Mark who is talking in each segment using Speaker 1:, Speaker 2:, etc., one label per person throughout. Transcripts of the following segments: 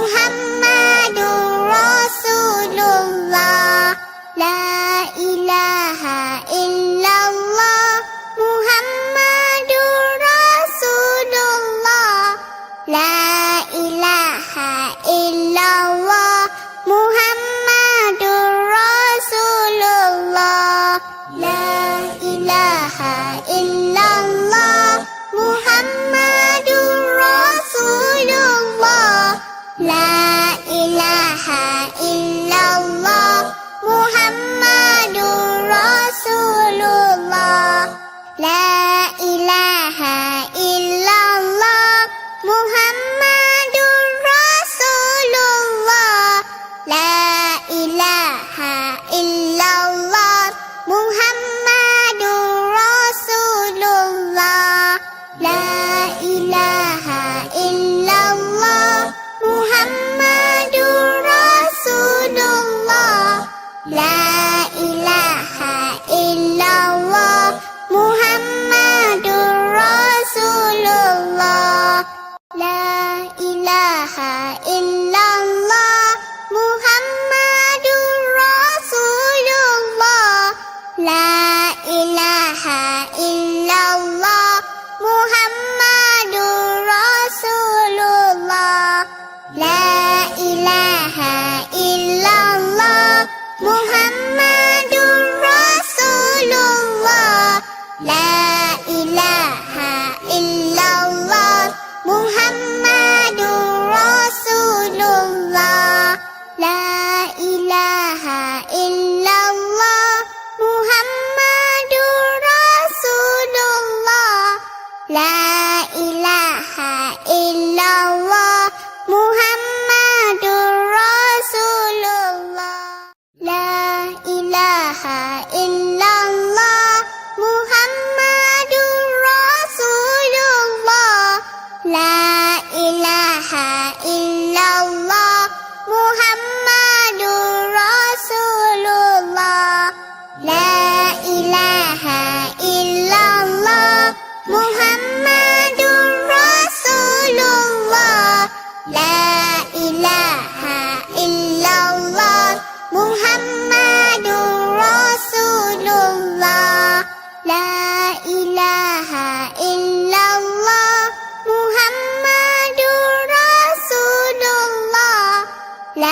Speaker 1: Muhammadur Rasulullah. La ilaha illallah Muhammadur Rasulullah. La ilaha illallah Muhammadur Rasulullah. La ilaha illallah Muhammadur Rasulullah. La ilaha illallah Muhammadur Rasulullah. La ilaha illallah Muhammadur Rasulullah. La ilaha illallah Muhammadur Rasulullah. La ilaha illallah Muhammadur Rasulullah. La ilaha illallah Muhammadur Rasulullah. La ilaha illallah Muhammadur Rasulullah. La ilaha illallah Muhammadur Rasulullah. La ilaha illallah Muhammadur Rasulullah. La ilaha illallah Muhammadur Rasulullah. La ilaha illallah Muhammadur Rasulullah. La ilaha illallah Muhammadur Rasulullah. La ilaha illallah Muhammadur Rasulullah. La ilaha illallah Muhammadur Rasulullah. La ilaha illallah Muhammadur Rasulullah. La ilaha illallah Muhammadur Rasulullah. La ilaha illallah Muhammadur Rasulullah. La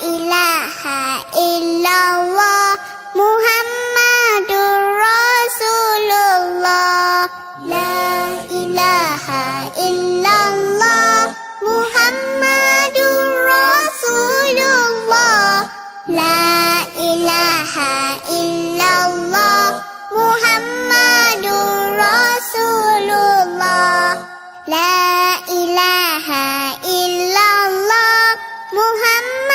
Speaker 1: ilaha illallah Muhammadur Rasulullah. La ilaha illallah Muhammadur Rasulullah. La ilaha illallah Muhammadur Rasulullah. La ilaha illallah Muhammadur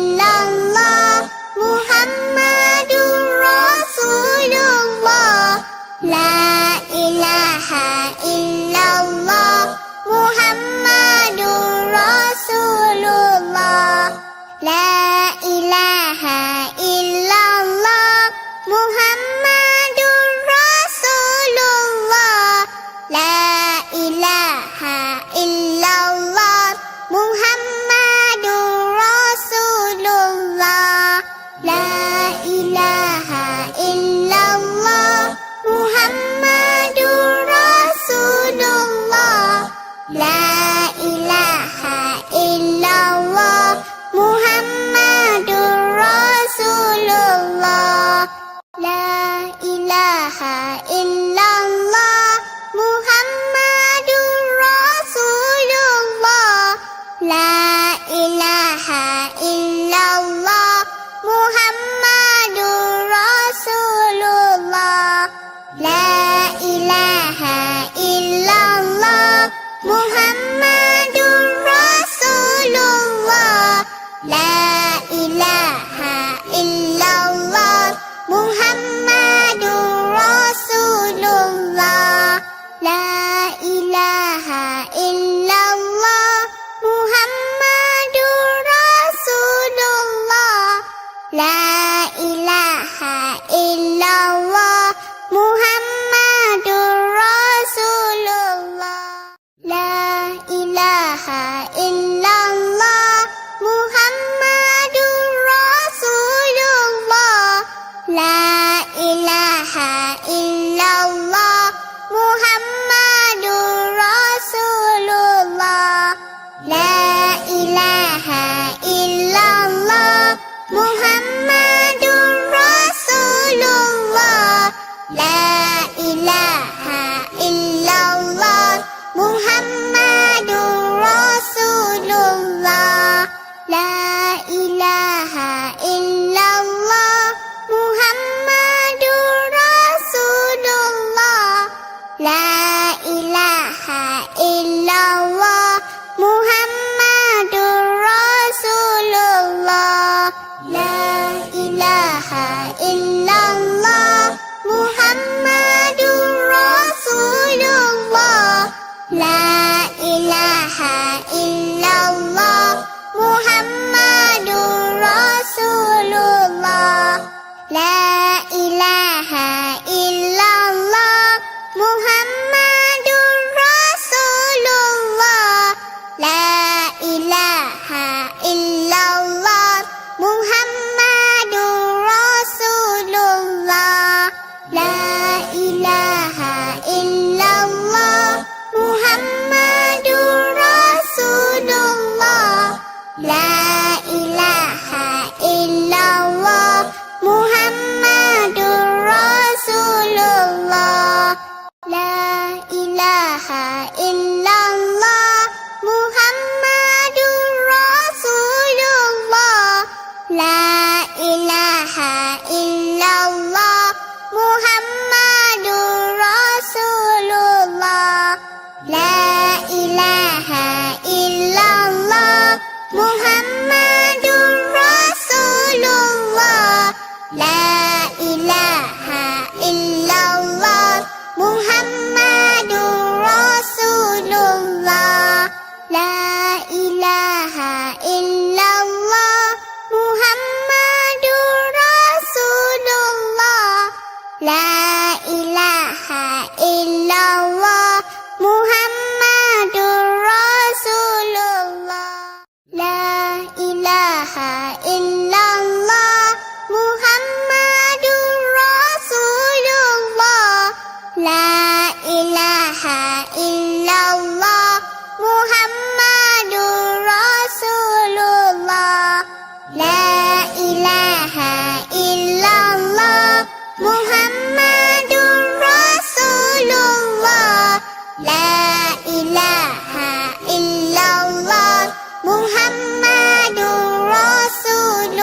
Speaker 1: illallah, Muhammadur Rasulullah. La ilaha illallah, Muhammadur Rasulullah. La ilaha illallah, Muhammadur Rasulullah. La ilaha illallah, Muhammadur Rasulullah. La ilaha illallah, Muhammadur Rasulullah. La ilaha illallah, Muhammadur Rasulullah. La ilaha illallah, Muhammadur Rasulullah. La ilaha illallah, Muhammadur Rasulullah. La ilaha illallah, Muhammadur Rasulullah. La ilaha illallah, Muhammadur Rasulullah. La ilaha illallah, Muhammadur Rasulullah. La ilaha illallah, Muhammadur Rasulullah. La ilaha illallah, Muhammadur Rasulullah. La ilaha illallah, Muhammadur Rasulullah. La ilaha illallah, Muhammadur Rasulullah. La ilaha illallah, Muhammadur Rasulullah. La ilaha illallah, Muhammadur Rasulullah. La ilaha illallah, Muhammadur Rasulullah. La ilaha illallah, Muhammadur Rasulullah. La ilaha illallah, Muhammadur Rasulullah. La ilaha illallah, Muhammadur Rasulullah. La ilaha illallah, Muhammadur Rasulullah. La ilaha illallah, Muhammadur Rasulullah. La ilaha illallah, Muhammadur Rasulullah. La ilaha illallah, Muhammadur Rasulullah. La ilaha illallah, Muhammadur Rasulullah. La ilaha illallah, Muhammadur Rasulullah. La ilaha illallah, Muhammadur Rasulullah. La ilaha illallah, Muhammadur Rasulullah. La ilaha illallah, Muhammadur Rasulullah. La ilaha illallah, Muhammadur Rasulullah. La ilaha illallah, Muhammadur Rasulullah. La ilaha illallah, Muhammadur Rasulullah. La ilaha illallah, Muhammadur Rasulullah.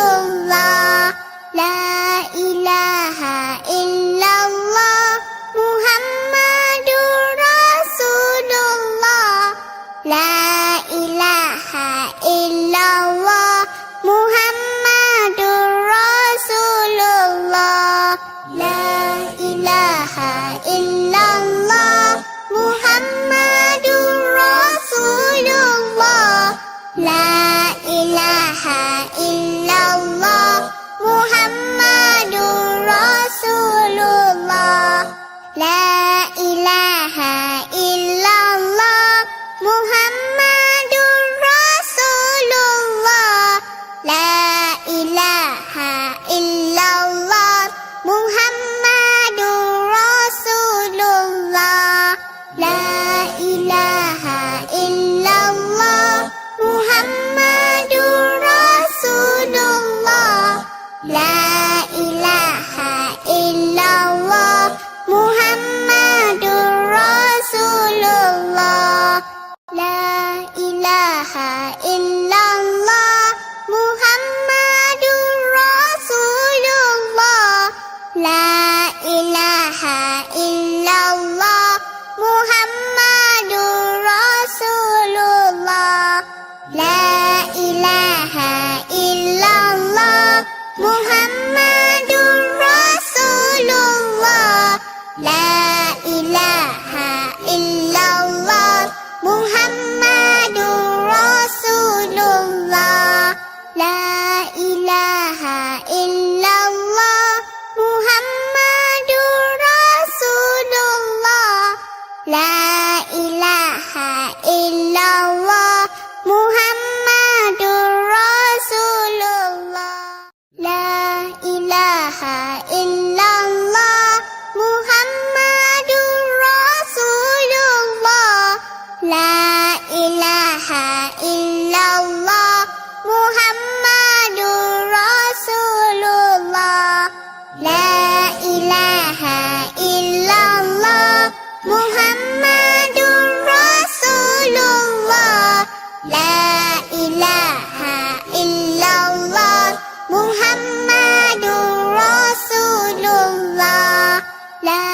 Speaker 1: ilaha illallah Muhammadur Rasulullah. La ilaha illallah Muhammadur Rasulullah. La ilaha illallah Muhammadur Rasulullah. La ilaha illallah Muhammadur Rasulullah. La ilaha illallah Muhammadur Rasulullah. La ilaha illallah Muhammadur Rasulullah. La ilaha illallah Muhammadur Rasulullah. La ilaha illallah Muhammadur Rasulullah. La ilaha illallah Muhammadur Rasulullah. La ilaha illallah Muhammadur Rasulullah. La ilaha illallah Muhammadur Rasulullah. La ilaha illallah Muhammadur Rasulullah. La ilaha illallah Muhammadur Rasulullah. La ilaha illallah Muhammadur Rasulullah. La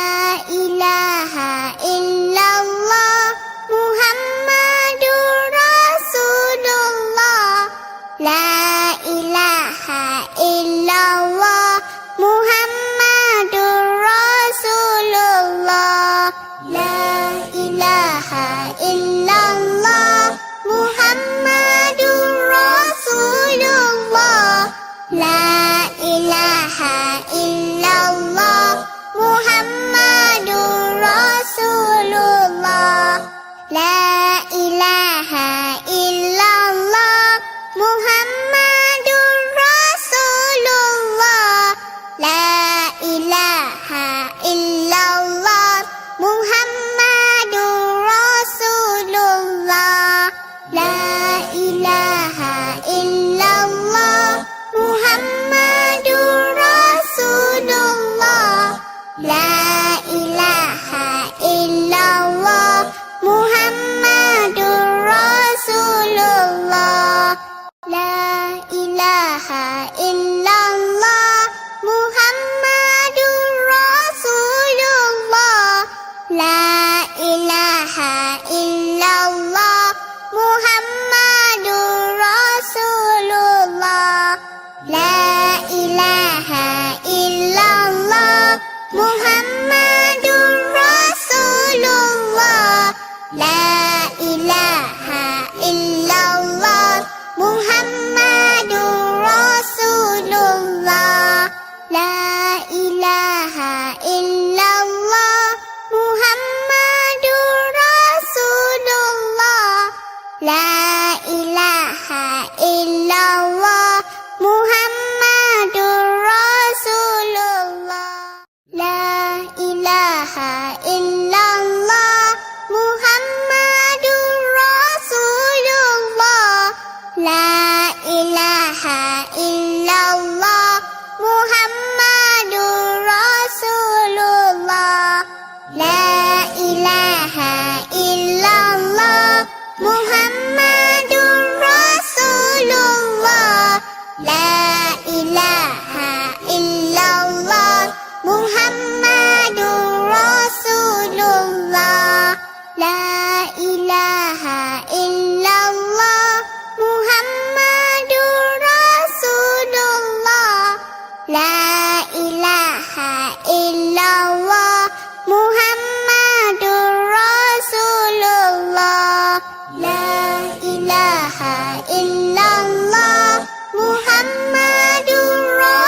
Speaker 1: ilaha illallah Muhammadur Rasulullah. La ilaha illallah Muhammadur Rasulullah. La ilaha illallah Muhammadur Rasulullah. La ilaha illallah Muhammadur Rasulullah. La ilaha illallah Muhammadur Rasulullah. La ilaha illallah Muhammadur Rasulullah. La ilaha illallah Muhammadur Rasulullah. La ilaha illallah Muhammadur Rasulullah. La ilaha illallah Muhammadur Rasulullah. La ilaha illallah Muhammadur Rasulullah. La ilaha illallah Muhammadur Rasulullah. La ilaha illallah Muhammadur Rasulullah. La ilaha illallah Muhammadur Rasulullah. La ilaha illallah Muhammadur Rasulullah. La ilaha illallah Muhammadur Rasulullah. La ilaha illallah Muhammadur Rasulullah. La ilaha illallah Muhammadur Rasulullah. La ilaha illallah Muhammadur Rasulullah. La ilaha illallah Muhammadur Rasulullah. La ilaha illallah Muhammadur Rasulullah.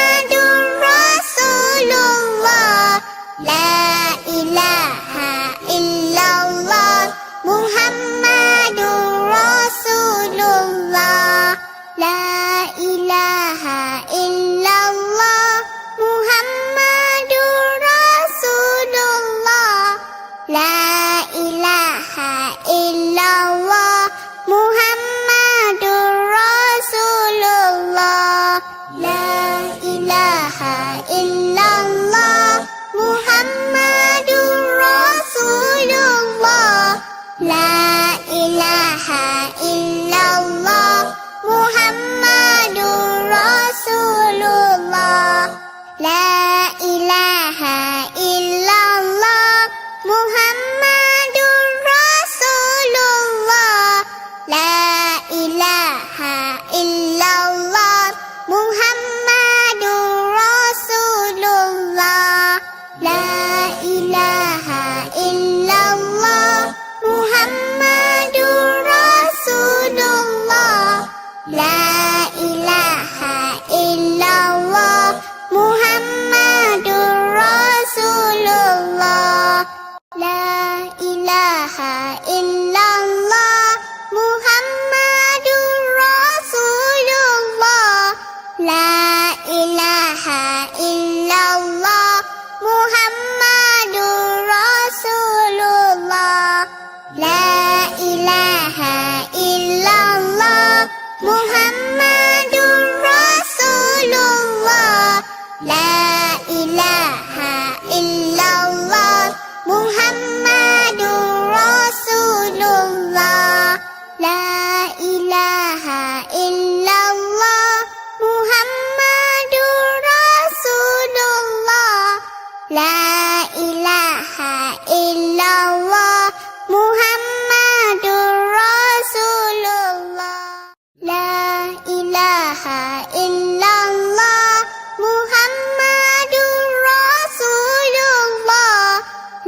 Speaker 1: illallah, Muhammadur Rasulullah.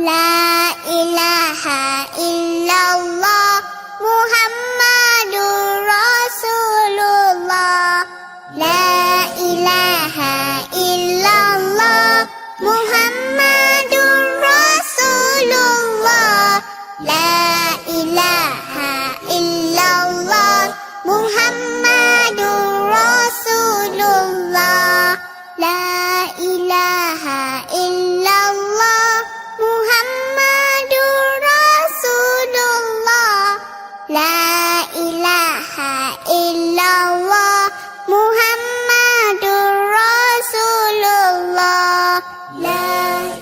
Speaker 1: La ilaha illallah, Muhammadur Rasulullah. La ilaha illallah, Muhammadur Rasulullah. La ilaha illallah, Muhammadur Rasulullah. La ilaha illallah, Muhammadur Rasulullah. La ilaha illallah, Muhammadur Rasulullah. La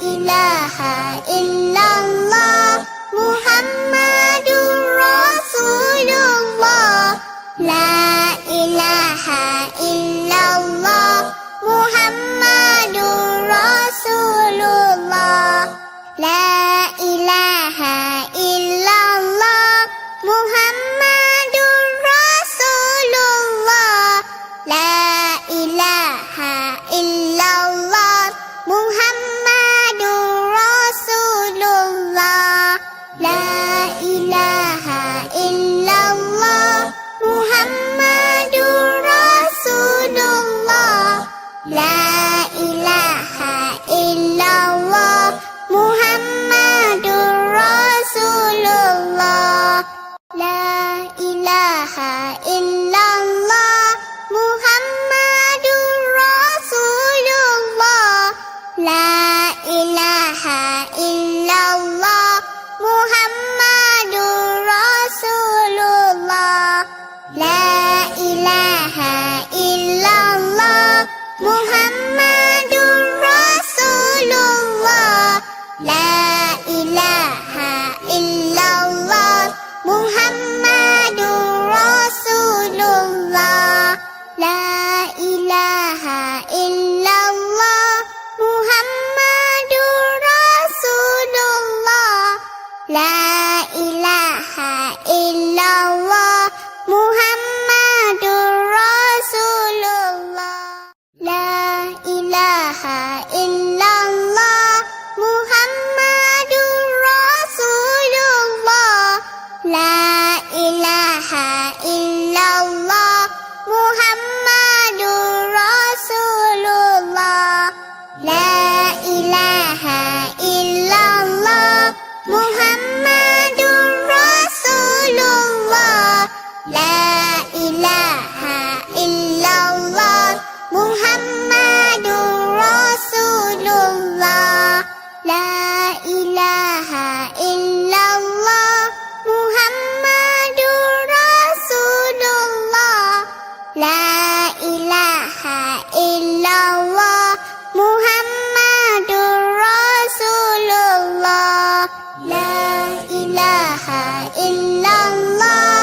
Speaker 1: ilaha illallah, Muhammadur Rasulullah. La ilaha illallah, Muhammadur Rasulullah. La ilaha illallah, Muhammadur Rasulullah. La ilaha illallah, Muhammadur Rasulullah. La ilaha illallah, Muhammadur Rasulullah. La ilaha illallah, Muhammadur Rasulullah. La ilaha illallah, Muhammadur Rasulullah. La ilaha illallah, Muhammadur Rasulullah. La ilaha illallah, Muhammadur Rasulullah. La ilaha illallah, Muhammadur Rasulullah. La ilaha illallah, Muhammadur Rasulullah. La ilaha illallah, Muhammadur Rasulullah. La ilaha illallah, Muhammadur Rasulullah. La ilaha illallah, Muhammadur Rasulullah. La ilaha illallah, Muhammadur Rasulullah. La ilaha illallah, Muhammadur Rasulullah. La ilaha illallah, Muhammadur Rasulullah. La ilaha illallah, Muhammadur Rasulullah. La ilaha illallah, Muhammadur Rasulullah. La ilaha illallah,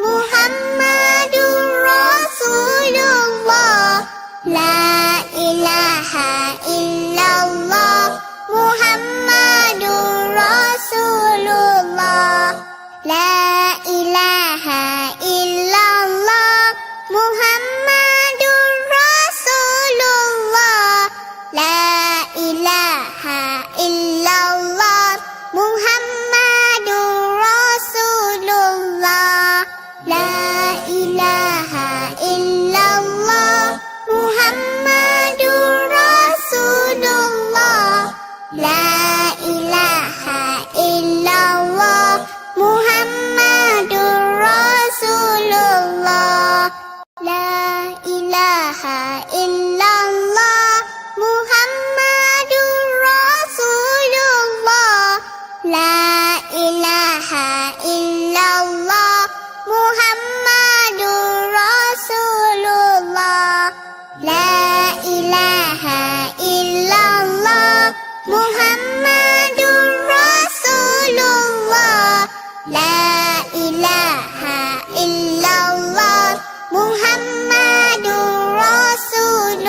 Speaker 1: Muhammadur Rasulullah. La ilaha illallah, Muhammadur Rasulullah. La ilaha illallah, Muhammadur Rasulullah. La ilaha illallah, Muhammadur Rasulullah. La ilaha illallah, Muhammadur Rasulullah. La ilaha illallah, Muhammadur Rasulullah. La ilaha illallah, Muhammadur Rasulullah. La ilaha illallah, Muhammadur Rasulullah. La ilaha illallah, Muhammadur Rasulullah.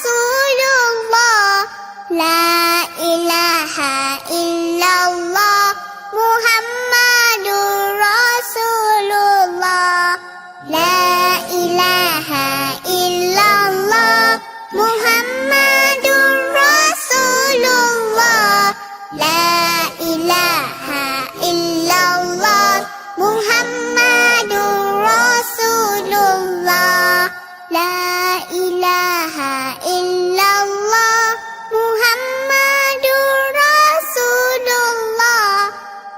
Speaker 1: ilaha illallah Muhammadur Rasulullah.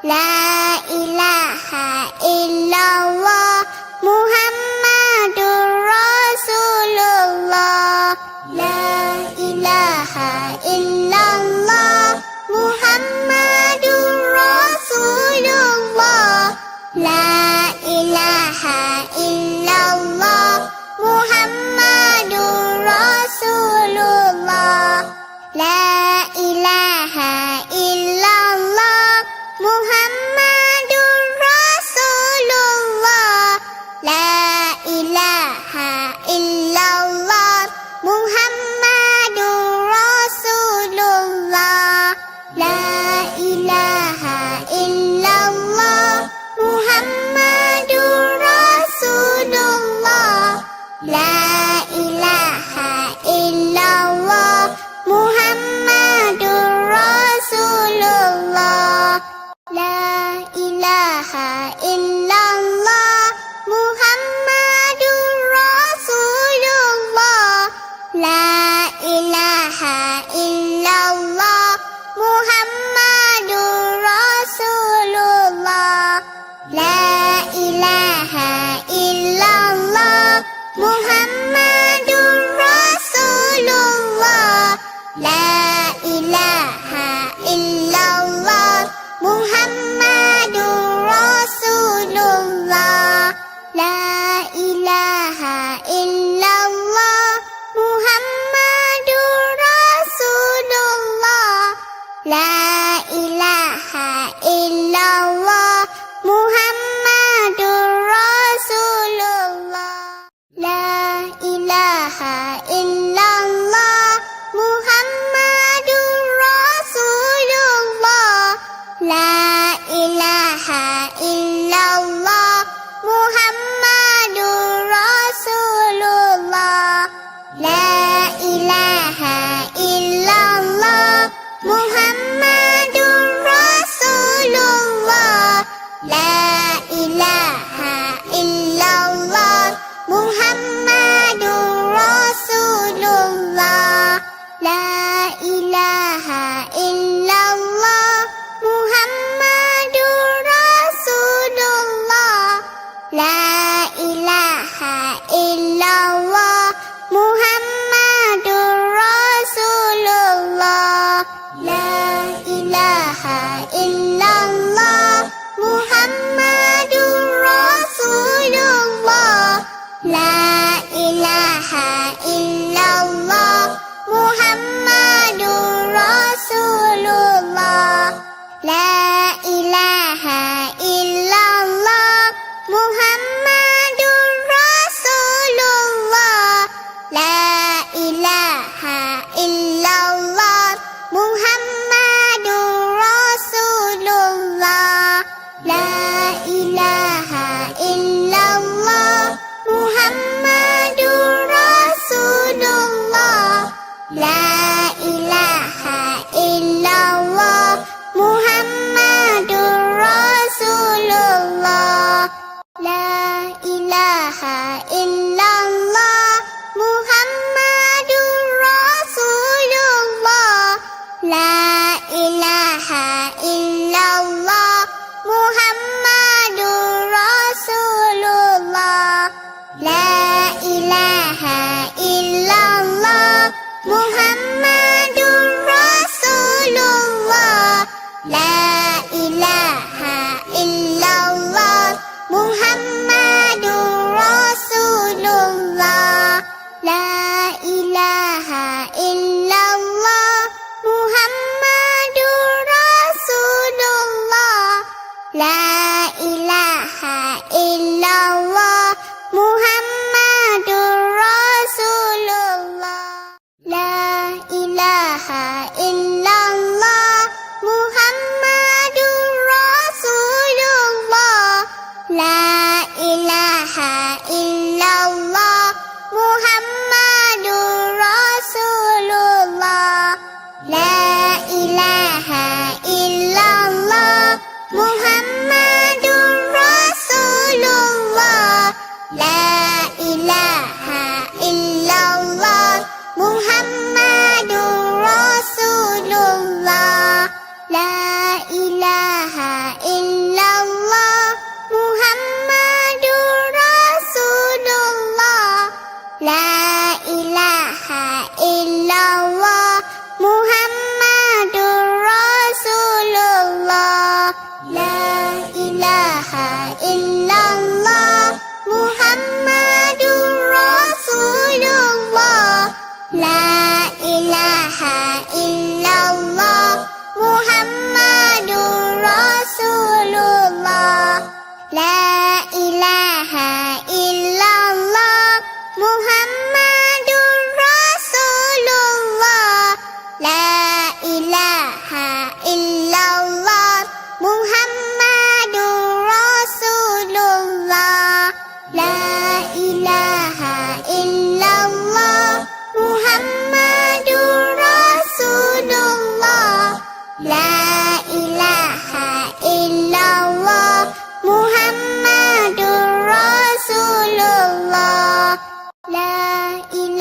Speaker 1: La ilaha illallah Muhammadur Rasulullah. La ilaha illallah Muhammadur Rasulullah. La ilaha illallah Muhammadur Rasulullah. La ilaha illallah Muhammadur Rasulullah. La ilaha illallah Muhammadur Rasulullah. La ilaha illallah Muhammadur Rasulullah. La ilaha illallah Muhammadur Rasulullah. La ilaha illallah Muhammadur Rasulullah. La ilaha illallah Muhammadur Rasulullah. La ilaha illallah Muhammadur Rasulullah. La ilaha illallah Muhammadur Rasulullah. La ilaha illallah Muhammadur Rasulullah. La ilaha illallah Muhammadur Rasulullah. La ilaha illallah Muhammadur Rasulullah. La ilaha illallah Muhammadur Rasulullah. La ilaha illallah Muhammadur Rasulullah. La ilaha illallah Muhammadur Rasulullah. La ilaha illallah Muhammadur Rasulullah. La ilaha illallah Muhammadur Rasulullah. La ilaha illallah Muhammadur Rasulullah. La ilaha illallah Muhammadur Rasulullah. La ilaha illallah Muhammadur Rasulullah. La ilaha illallah Muhammadur Rasulullah. La ilaha illallah Muhammadur Rasulullah. La ilaha illallah Muhammadur Rasulullah. La ilaha illallah Muhammadur Rasulullah. La ilaha illallah Muhammadur Rasulullah. La ilaha illallah Muhammadur Rasulullah. La ilaha illallah Muhammadur Rasulullah. La ilaha illallah Muhammadur Rasulullah. La ilaha illallah Muhammadur Rasulullah. La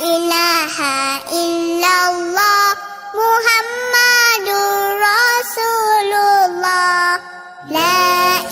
Speaker 1: ilaha illallah Muhammadur Rasulullah. La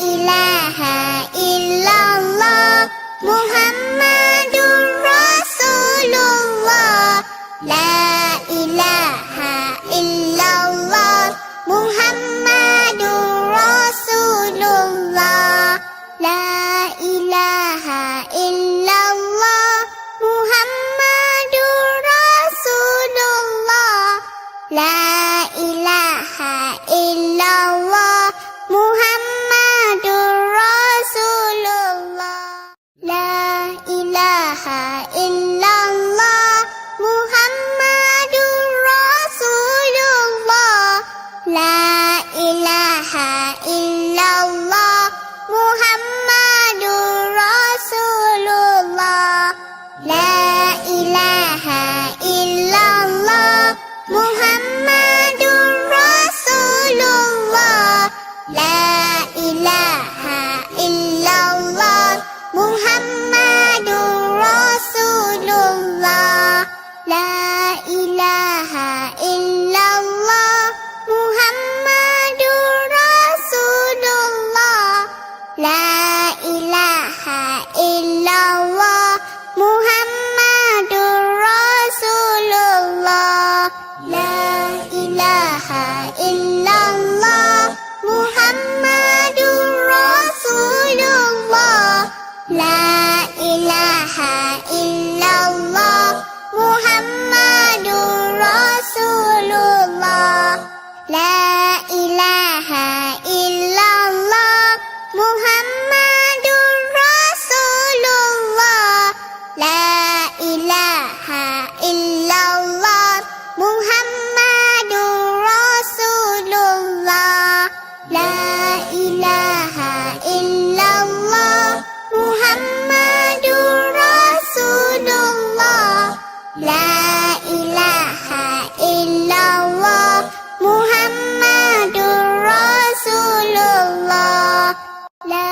Speaker 1: ilaha illallah Muhammadur Rasulullah. La ilaha illallah Muhammadur Rasulullah. La ilaha illallah Muhammadur Rasulullah. La ilaha illallah Muhammadur Rasulullah. La ilaha illallah Muhammadur Rasulullah. La ilaha illallah Muhammadur Rasulullah. La ilaha illallah Muhammadur Rasulullah. La ilaha illallah Muhammadur Rasulullah. La ilaha illallah Muhammadur Rasulullah. La ilaha illallah Muhammadur Rasulullah. La ilaha illallah Muhammadur Rasulullah. La ilaha illallah Muhammadur Rasulullah. La ilaha illallah Muhammadur Rasulullah. La ilaha illallah Muhammadur Rasulullah. La ilaha illallah Muhammadur Rasulullah. La ilaha illallah Muhammadur Rasulullah. La ilaha illallah Muhammadur Rasulullah. La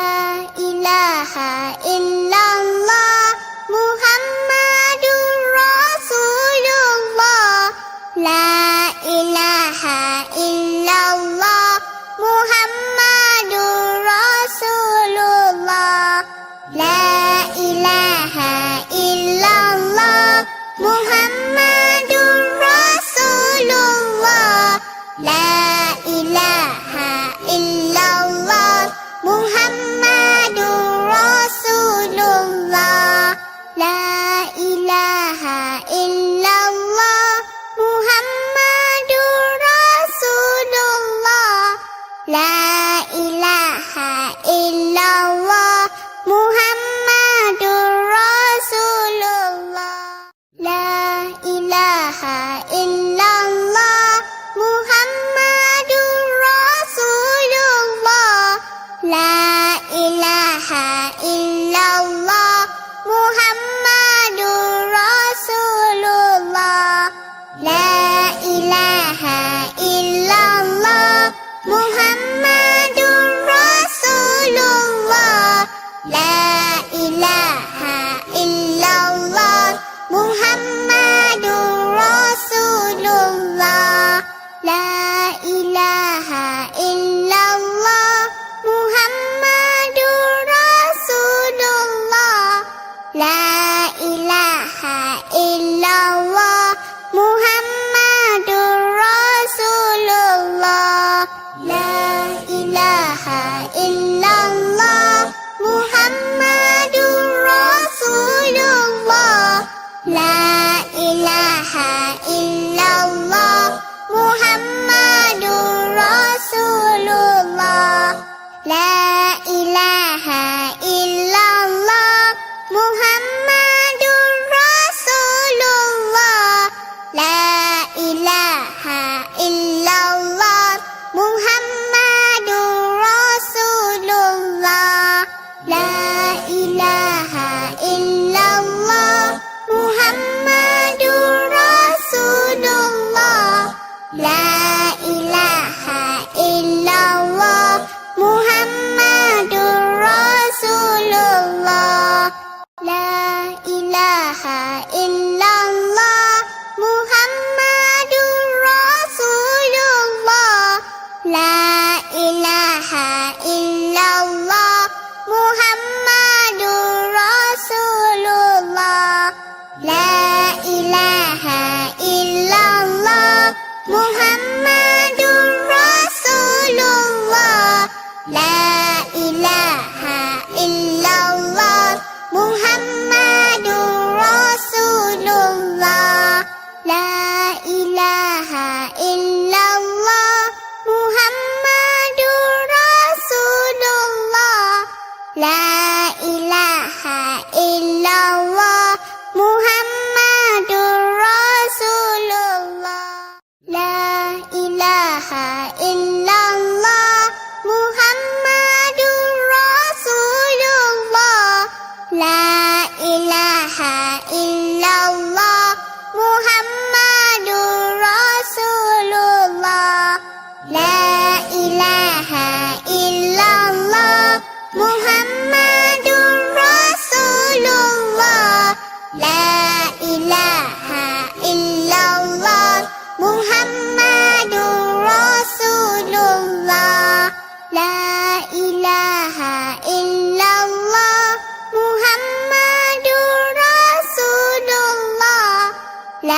Speaker 1: ilaha illallah Muhammadur Rasulullah. La ilaha illallah Muhammadur Rasulullah. La ilaha illallah Muhammadur Rasulullah. La ilaha illallah Muhammadur Rasulullah. La ilaha illallah Muhammadur Rasulullah. La ilaha illallah Muhammadur Rasulullah. La ilaha illallah Muhammadur Rasulullah. La ilaha illallah Muhammadur Rasulullah. La ilaha illallah Muhammadur Rasulullah. La ilaha illallah Muhammadur Rasulullah. La ilaha illallah Muhammadur Rasulullah. La ilaha illallah Muhammadur Rasulullah. La ilaha illallah Muhammadur Rasulullah. La ilaha illallah Muhammadur Rasulullah. La ilaha illallah Muhammadur Rasulullah. La ilaha illallah Muhammadur Rasulullah. La ilaha illallah Muhammadur Rasulullah. La ilaha illallah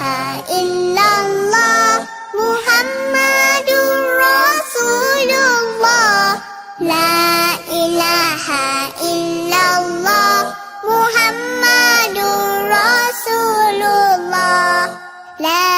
Speaker 1: ilaha illallah Muhammadur Rasulullah. La ilaha illallah Muhammadur Rasulullah. La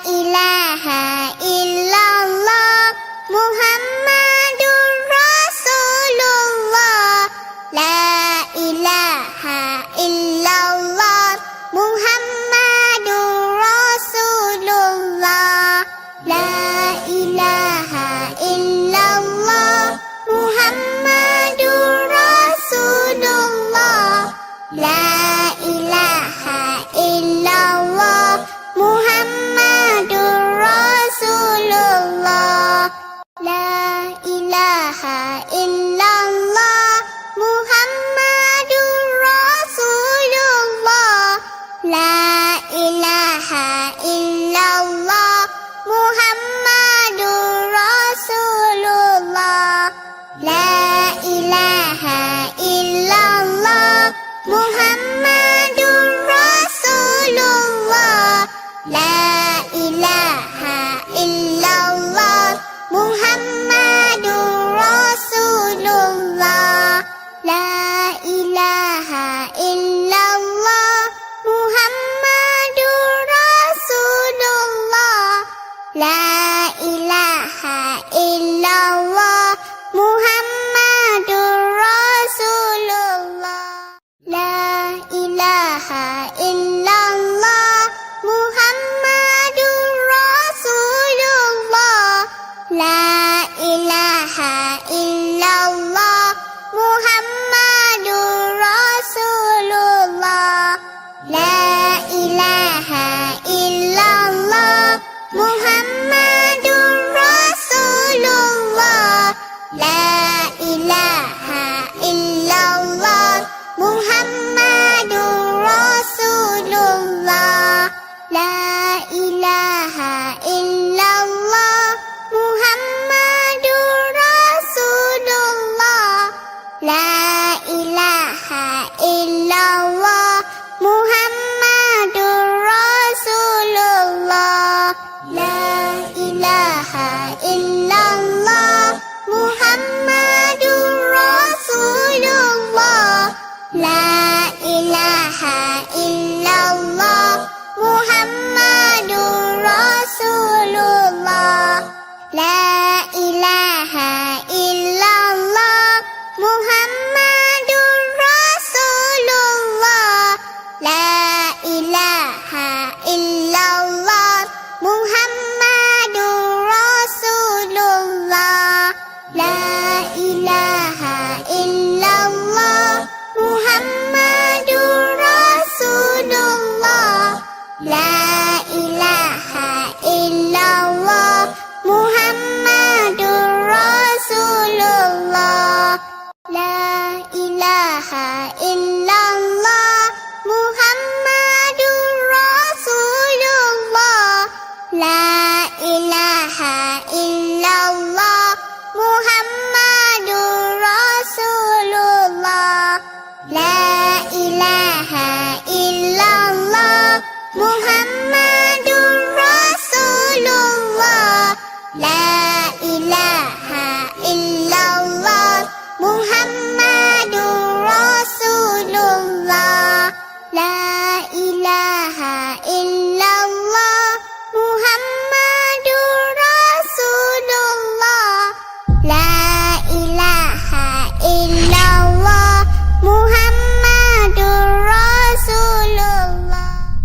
Speaker 1: ilaha illallah Muhammadur Rasulullah. La ilaha illallah Muhammadur Rasulullah. La ilaha illallah Muhammadur Rasulullah. La ilaha illallah Muhammadur Rasulullah. La ilaha illallah Muhammadur Rasulullah. La ilaha illallah Muhammadur Rasulullah. La ilaha illallah Muhammadur Rasulullah. La ilaha illallah Muhammadur Rasulullah. La ilaha illallah Muhammadur Rasulullah. La